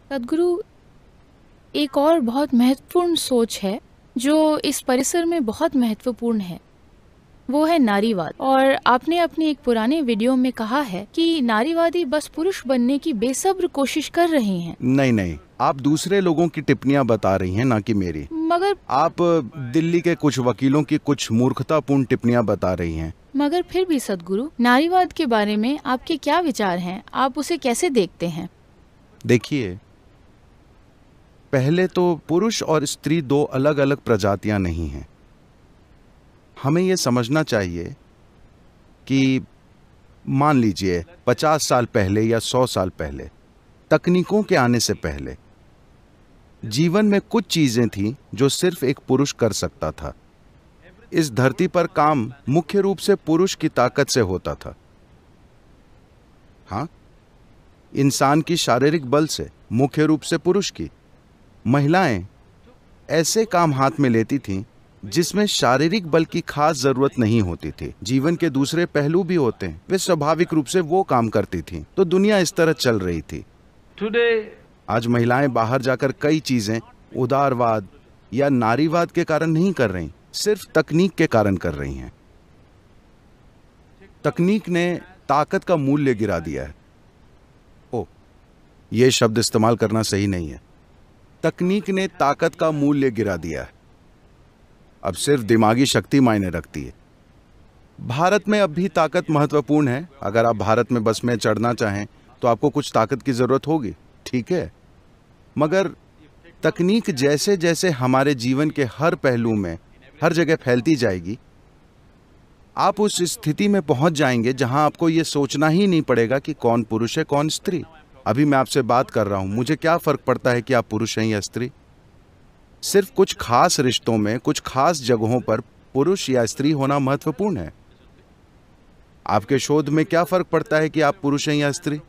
सद्गुरु, एक और बहुत महत्वपूर्ण सोच है जो इस परिसर में बहुत महत्वपूर्ण है, वो है नारीवाद। और आपने अपनी एक पुराने वीडियो में कहा है कि नारीवादी बस पुरुष बनने की बेसब्र कोशिश कर रहे हैं। नहीं नहीं, आप दूसरे लोगों की टिप्पणियां बता रही हैं, ना कि मेरी। मगर आप दिल्ली के कुछ वकीलों की कुछ मूर्खतापूर्ण टिप्पणियां बता रही हैं। मगर फिर भी सद्गुरु, नारीवाद के बारे में आपके क्या विचार हैं? आप उसे कैसे देखते हैं? देखिए, पहले तो पुरुष और स्त्री दो अलग अलग प्रजातियां नहीं हैं। हमें यह समझना चाहिए कि मान लीजिए 50 साल पहले या 100 साल पहले, तकनीकों के आने से पहले जीवन में कुछ चीजें थीं जो सिर्फ एक पुरुष कर सकता था। इस धरती पर काम मुख्य रूप से पुरुष की ताकत से होता था। हाँ, इंसान की शारीरिक बल से, मुख्य रूप से पुरुष की। महिलाएं ऐसे काम हाथ में लेती थीं जिसमें शारीरिक बल की खास जरूरत नहीं होती थी। जीवन के दूसरे पहलू भी होते हैं, वे स्वाभाविक रूप से वो काम करती थीं। तो दुनिया इस तरह चल रही थी। आज महिलाएं बाहर जाकर कई चीजें उदारवाद या नारीवाद के कारण नहीं कर रही, सिर्फ तकनीक के कारण कर रही हैं। तकनीक ने ताकत का मूल्य गिरा दिया है। ओ, यह शब्द इस्तेमाल करना सही नहीं है। तकनीक ने ताकत का मूल्य गिरा दिया है। अब सिर्फ दिमागी शक्ति मायने रखती है। भारत में अब भी ताकत महत्वपूर्ण है। अगर आप भारत में बस में चढ़ना चाहें तो आपको कुछ ताकत की जरूरत होगी, ठीक है। मगर तकनीक जैसे जैसे हमारे जीवन के हर पहलू में हर जगह फैलती जाएगी, आप उस स्थिति में पहुंच जाएंगे जहां आपको यह सोचना ही नहीं पड़ेगा कि कौन पुरुष है कौन स्त्री। अभी मैं आपसे बात कर रहा हूं, मुझे क्या फर्क पड़ता है कि आप पुरुष हैं या स्त्री। सिर्फ कुछ खास रिश्तों में, कुछ खास जगहों पर पुरुष या स्त्री होना महत्वपूर्ण है। आपके शोध में क्या फर्क पड़ता है कि आप पुरुष हैं या स्त्री।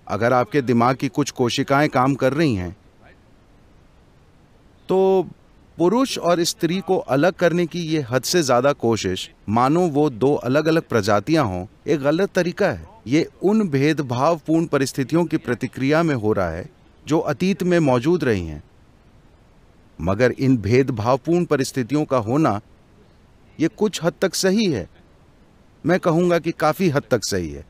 अगर आपके दिमाग की कुछ कोशिकाएं काम कर रही हैं तो पुरुष और स्त्री को अलग करने की ये हद से ज्यादा कोशिश, मानो वो दो अलग अलग प्रजातियां हों, एक गलत तरीका है। ये उन भेदभावपूर्ण परिस्थितियों की प्रतिक्रिया में हो रहा है जो अतीत में मौजूद रही हैं। मगर इन भेदभावपूर्ण परिस्थितियों का होना ये कुछ हद तक सही है। मैं कहूंगा कि काफी हद तक सही है,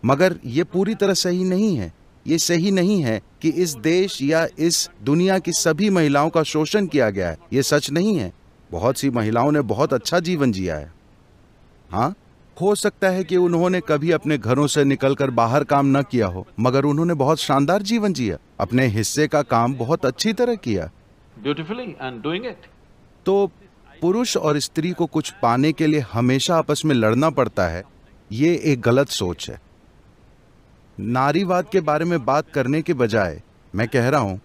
मगर ये पूरी तरह सही नहीं है। ये सही नहीं है कि इस देश या इस दुनिया की सभी महिलाओं का शोषण किया गया है। ये सच नहीं है। बहुत सी महिलाओं ने बहुत अच्छा जीवन जिया है। हाँ, हो सकता है कि उन्होंने कभी अपने घरों से निकलकर बाहर काम न किया हो, मगर उन्होंने बहुत शानदार जीवन जिया, अपने हिस्से का काम बहुत अच्छी तरह किया beautifully and doing it. तो पुरुष और स्त्री को कुछ पाने के लिए हमेशा आपस में लड़ना पड़ता है, ये एक गलत सोच है। नारीवाद के बारे में बात करने के बजाय मैं कह रहा हूं,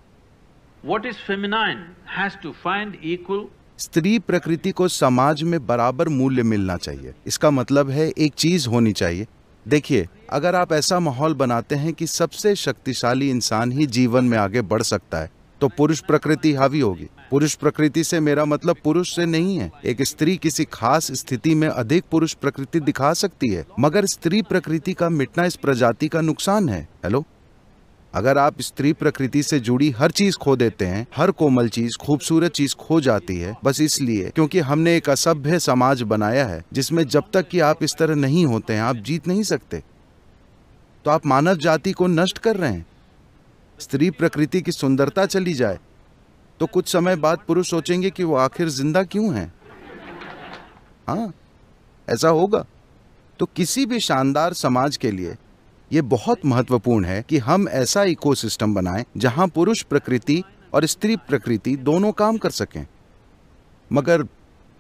What is feminine has to find equal. स्त्री प्रकृति को समाज में बराबर मूल्य मिलना चाहिए। इसका मतलब है एक चीज होनी चाहिए। देखिए, अगर आप ऐसा माहौल बनाते हैं कि सबसे शक्तिशाली इंसान ही जीवन में आगे बढ़ सकता है, तो पुरुष प्रकृति हावी होगी। पुरुष प्रकृति से मेरा मतलब पुरुष से नहीं है। एक स्त्री किसी खास स्थिति में अधिक पुरुष प्रकृति दिखा सकती है, मगर स्त्री प्रकृति का मिटना इस प्रजाति का नुकसान है। हेलो, अगर आप स्त्री प्रकृति से जुड़ी हर चीज खो देते हैं, हर कोमल चीज, खूबसूरत चीज खो जाती है, बस इसलिए क्योंकि हमने एक असभ्य समाज बनाया है जिसमें जब तक कि आप इस तरह नहीं होते हैं, आप जीत नहीं सकते। तो आप मानव जाति को नष्ट कर रहे हैं। स्त्री प्रकृति की सुंदरता चली जाए तो कुछ समय बाद पुरुष सोचेंगे कि वो आखिर जिंदा क्यों हैं। हाँ, ऐसा होगा। तो किसी भी शानदार समाज के लिए ये बहुत महत्वपूर्ण है कि हम ऐसा इकोसिस्टम बनाएं जहां पुरुष प्रकृति और स्त्री प्रकृति दोनों काम कर सकें। मगर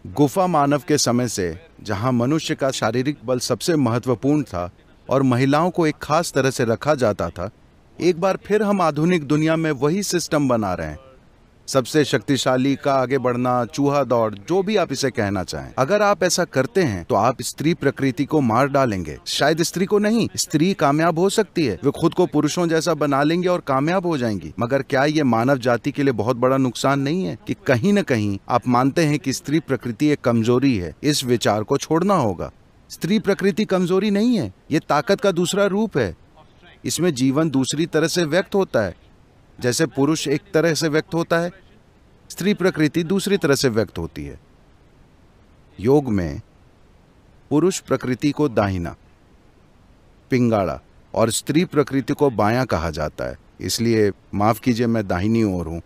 गुफा मानव के समय से, जहां मनुष्य का शारीरिक बल सबसे महत्वपूर्ण था और महिलाओं को एक खास तरह से रखा जाता था, एक बार फिर हम आधुनिक दुनिया में वही सिस्टम बना रहे हैं। सबसे शक्तिशाली का आगे बढ़ना, चूहा दौड़, जो भी आप इसे कहना चाहें। अगर आप ऐसा करते हैं तो आप स्त्री प्रकृति को मार डालेंगे। शायद स्त्री को नहीं, स्त्री कामयाब हो सकती है। वे खुद को पुरुषों जैसा बना लेंगे और कामयाब हो जाएंगी। मगर क्या ये मानव जाति के लिए बहुत बड़ा नुकसान नहीं है कि कहीं न कहीं आप मानते हैं कि स्त्री प्रकृति एक कमजोरी है? इस विचार को छोड़ना होगा। स्त्री प्रकृति कमजोरी नहीं है, ये ताकत का दूसरा रूप है। इसमें जीवन दूसरी तरह से व्यक्त होता है। जैसे पुरुष एक तरह से व्यक्त होता है, स्त्री प्रकृति दूसरी तरह से व्यक्त होती है। योग में पुरुष प्रकृति को दाहिना, पिंगाड़ा और स्त्री प्रकृति को बायां कहा जाता है। इसलिए माफ कीजिए, मैं दाहिनी ओर हूं